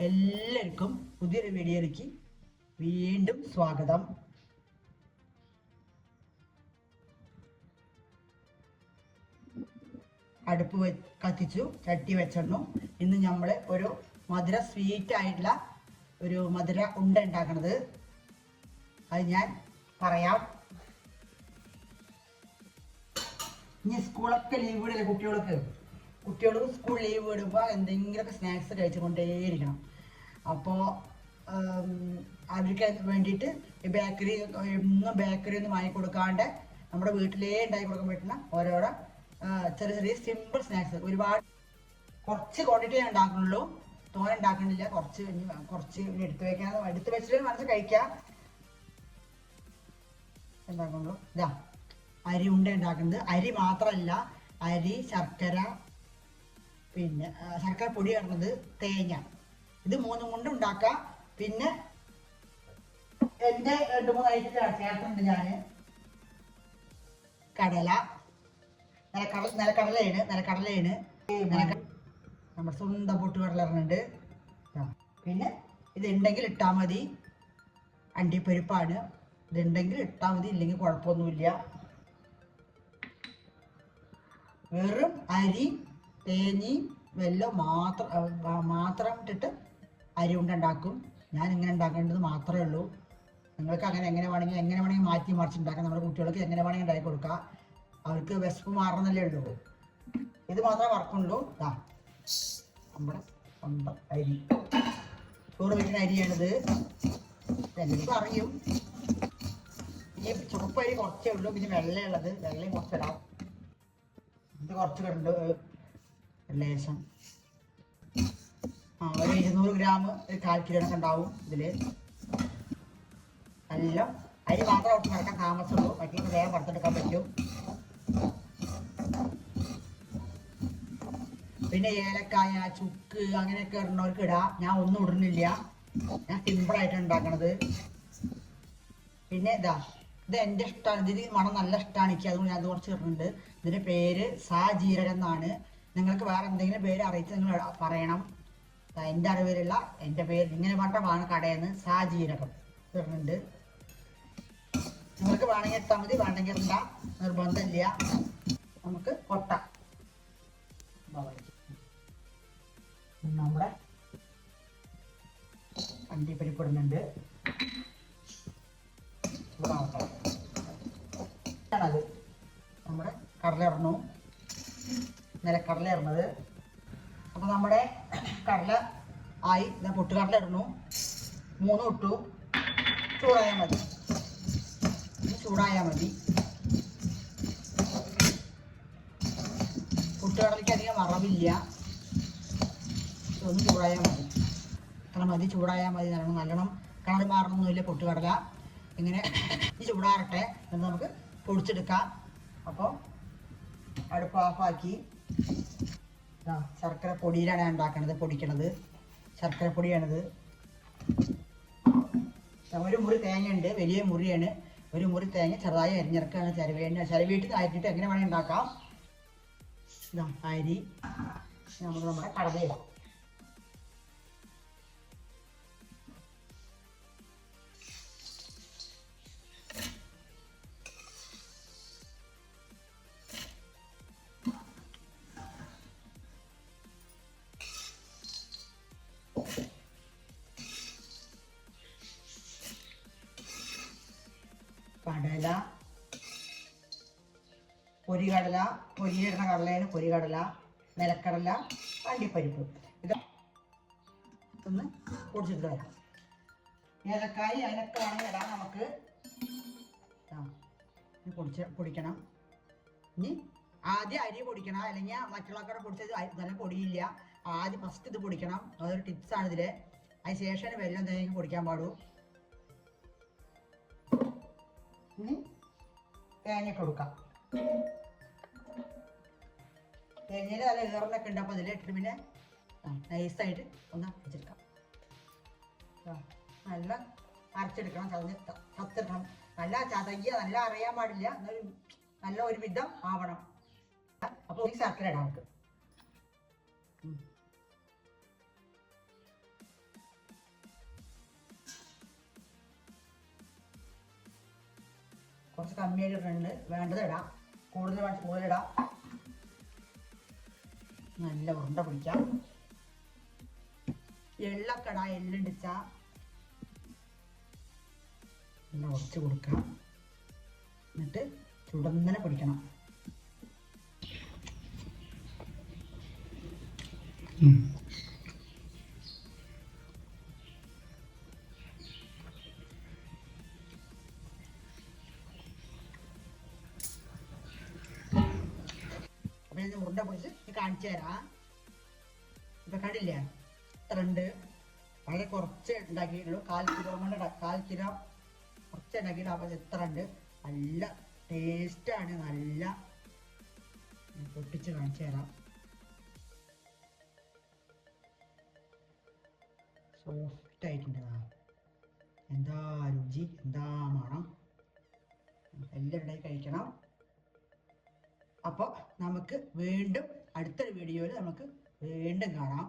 എല്ലാവർക്കും പുതിയൊരു വീഡിയോയിലേക്ക് വീണ്ടും സ്വാഗതം. അടുപ്പ് കത്തിച്ചു, ചട്ടി വെച്ചിരുന്നു. ഇന്ന് നമ്മൾ ഒരു മധുര സ്വീറ്റ് ആയിട്ടുള്ള ഒരു മധുര ഉണ്ട ഉണ്ടാക്കണത് അത് ഞാൻ പറയാം. ഇനി സ്കൂളൊക്കെ ലീവ് വിടില്ല കുട്ടികൾക്ക് സ്കൂൾ ലീവ് വിടുമ്പോൾ എന്തെങ്കിലുമൊക്കെ സ്നാക്സ് കഴിച്ചുകൊണ്ടേയിരിക്കണം. അപ്പോൾ അവർക്ക് വേണ്ടിയിട്ട് ബേക്കറി ഒന്നും വാങ്ങിക്കൊടുക്കാണ്ട് നമ്മുടെ വീട്ടിലേ ഉണ്ടാക്കി കൊടുക്കാൻ പറ്റുന്ന ഓരോരോ ചെറിയ ചെറിയ സിമ്പിൾ സ്നാക്സ്. കുറച്ച് ക്വാണ്ടിറ്റി ഞാൻ ഉണ്ടാക്കുന്നുള്ളൂ, തോനെ ഉണ്ടാക്കണില്ല. കുറച്ച് എടുത്ത് വെച്ചിട്ട് മനസ്സിൽ കഴിക്കാം ഉണ്ടാക്കുന്നുള്ളൂ. ഇതാ അരി ഉണ്ട ഉണ്ടാക്കുന്നത്. അരി മാത്രമല്ല, അരി, ശർക്കര, പിന്നെ ശർക്കര പൊടി ഇടുന്നത്, തേങ്ങ, ഇത് മൂന്നും കൊണ്ട് ഉണ്ടാക്കാം. പിന്നെ എൻ്റെ 2-3 ഐറ്റം ചേർക്കുന്നുണ്ട് ഞാൻ. കടല, നിലക്കടലയാണ് നമ്മുടെ സ്വന്തം പൊട്ടുകടല ഇടുന്നുണ്ട്. പിന്നെ ഇതുണ്ടെങ്കിൽ ഇട്ടാൽ മതി, അണ്ടിപ്പരിപ്പാണ്. ഇതുണ്ടെങ്കിൽ ഇട്ടാൽ മതി, ഇല്ലെങ്കിൽ കുഴപ്പമൊന്നുമില്ല. വെറും അരി, തേങ്ങയും വെല്ലം മാത്രം ഇട്ടിട്ട് അരി ഉണ്ടാക്കും. ഞാൻ ഇങ്ങനെ ഉണ്ടാക്കേണ്ടത് മാത്രമേ ഉള്ളൂ. നിങ്ങൾക്ക് എങ്ങനെ വേണമെങ്കിൽ മാറ്റി മറിച്ചുണ്ടാക്കാം. നമ്മുടെ കുട്ടികൾക്ക് എങ്ങനെ വേണമെങ്കിൽ ഉണ്ടാക്കി കൊടുക്കാം. അവർക്ക് വിശപ്പ് മാറണമെന്നല്ലേ ഉള്ളൂ. ഇത് മാത്രമേ വർക്കുള്ളൂ. നമ്മുടെ സ്വന്തം അരി, ചോറ് വയ്ക്കുന്ന അരിയാണിത്. എല്ലാവർക്കും അറിയും. ഈ ചുവപ്പരി കുറച്ചേ ഉള്ളൂ, പിന്നെ വെള്ളയുള്ളത്, വെള്ളയും കുറച്ചിടാം. ഇത് കുറച്ച് കണ്ട് ലേശം ഒരു 200 ഗ്രാം, 1/4 കിലോ ഒക്കെ ഉണ്ടാവും ഇതില്. എല്ലാം അരി മാത്രം ഒട്ട് നടക്കാൻ താമസമുള്ളൂ, മറ്റേ വേഗം വറുത്തെടുക്കാൻ പറ്റും. പിന്നെ ഏലക്കായ, ചുക്ക് അങ്ങനെയൊക്കെ ഇടുന്നവർക്ക് ഇടാം. ഞാൻ ഒന്നും ഇടുന്നില്ല, ഞാൻ സിമ്പിളായിട്ടാണ് ഉണ്ടാക്കണത്. പിന്നെ ഇത് എൻ്റെ ഇഷ്ടമാണ്. ഇതിന് മണം നല്ല ഇഷ്ടമാണ് എനിക്ക്, അതുകൊണ്ട് ഞാൻ അത് കുറച്ച് ഇടുന്നുണ്ട്. ഇതിൻ്റെ പേര് സാജീരകം എന്നാണ്. നിങ്ങൾക്ക് വേറെ എന്തെങ്കിലും പേര് അറിയിച്ച് നിങ്ങൾ പറയണം. എൻ്റെ അറിവിലുള്ള എൻ്റെ പേര് ഇങ്ങനെ മാത്രമാണ് കടയിൽ നിന്ന് സാജീരകം ഇടുന്നുണ്ട്. നിങ്ങൾക്ക് വേണമെങ്കിൽ ഇട്ടാൽ മതി, വേണമെങ്കിൽ ഇടണ്ട, നിർബന്ധമില്ല. നമുക്ക് കൊട്ടാം. നമ്മുടെ അണ്ടിപ്പരിപ്പ് ഇടുന്നുണ്ട്. അത് നമ്മുടെ കടല ഇടണു, നിലക്കടല ഇടുന്നത്. അപ്പോൾ നമ്മുടെ കടല ആയി. പൊട്ടുകടല ഇടണു, 3 ഇട്ടു. ചൂടായാൽ മതി. പൊട്ടുകടലയ്ക്ക് അധികം വറവില്ല, ഒന്ന് ചൂടായാൽ മതി. ചൂടായാൽ മതി. നല്ലോണം കളർ മാറണമെന്നില്ല പൊട്ടുകടല. ഇങ്ങനെ ചൂടാറട്ടെ, എന്നിട്ട് നമുക്ക് പൊടിച്ചെടുക്കാം. അപ്പോൾ അടുപ്പ് ഓഫാക്കി. ശർക്കര പൊടിയിലാണ് ഞാൻ പൊടിക്കണത്. ശർക്കര പൊടിയാണിത്. ഒരു മുറി തേങ്ങയുണ്ട്, വലിയ മുറിയാണ്. ഒരു മുറി തേങ്ങ ചെറുതായി അരിഞ്ഞിറക്കാണ്. ചിരവിയിട്ട് അരിഞ്ഞിട്ട് എങ്ങനെ വേണമെങ്കിൽ ഉണ്ടാക്കാം. അരി നമുക്ക് നമ്മുടെ കടലയിടാം. കടല, പൊരിയിടുന്ന കടലയാണ് പൊരികടല, നിലക്കടല, അണ്ടിപ്പരിപ്പ്. ഇതൊന്ന് പൊടിച്ചിട്ട് വരാം. ഏലക്കായി അതിനൊക്കെ വേണമെങ്കിൽ ഇടാം നമുക്ക്. പൊടിക്കണം. ഇനി ആദ്യം അരി പൊടിക്കണം, അല്ലെങ്കിൽ മറ്റുള്ളവരുടെ പൊടിച്ചത് നല്ല പൊടിയില്ല. ആദ്യം ഫസ്റ്റ് ഇത് പൊടിക്കണം. അതൊരു ടിപ്സാണ് ഇതിൽ. അതിന് ശേഷം വെള്ളം തേങ്ങ പൊടിക്കാൻ പാടൂ. ഇനി തേങ്ങയൊക്കെ കൊടുക്കാം. തേങ്ങയിൽ നല്ല ഏറിനൊക്കെ ഉണ്ട്. അപ്പോൾ ഇതിലിട്ടിട്ട് പിന്നെ നൈസായിട്ട് ഒന്ന് അരച്ചെടുക്കാം. നല്ല അരച്ചെടുക്കണം, ചതച്ചെടുക്കണം. നല്ല ചതയ്യ, നല്ല അറിയാൻ പാടില്ല, എന്നാലും നല്ല ഒരു വിധം ആവണം. അപ്പോൾ ഈ ശർക്കര ഇടാം നമുക്ക്. കുറച്ച് കമ്മിയായിട്ട് ഇടുന്നുണ്ട്, വേണ്ടത് ഇടാം, കൂടുതലിടാം. നല്ല ഉരുണ്ട പിടിക്കാം. എള്ളൊക്കെ ഇടാം, എള്ളിടിച്ച നല്ല ഉറച്ച് കൊടുക്കാം. എന്നിട്ട് ചുടന്നനെ പിടിക്കണം. അപ്പൊ ഞാൻ ഉരുണ്ട പിടിച്ച് കാണിച്ചു തരാം. ഇപ്പൊ കണ്ടില്ലേ ഇത്ര ഉണ്ട്. വളരെ കുറച്ച് ഉണ്ടാക്കിയിട്ടുള്ളൂ, 1/4 കിലോ കൊണ്ട് 1/4 കിലോ കുറച്ച് ഉണ്ടാക്കിയിട്ട്. അപ്പൊ എത്ര ഉണ്ട്, നല്ല ടേസ്റ്റാണ്. നല്ല പൊട്ടിച്ച് കാണിച്ചു തരാം. സോഫ്റ്റ് ആയിട്ടുണ്ട്. എന്താ രുചി, എന്താ മണം. എല്ലാം ഉണ്ടാക്കി കഴിക്കണം. അപ്പോൾ നമുക്ക് വീണ്ടും അടുത്തൊരു വീഡിയോയിൽ നമുക്ക് വീണ്ടും കാണാം.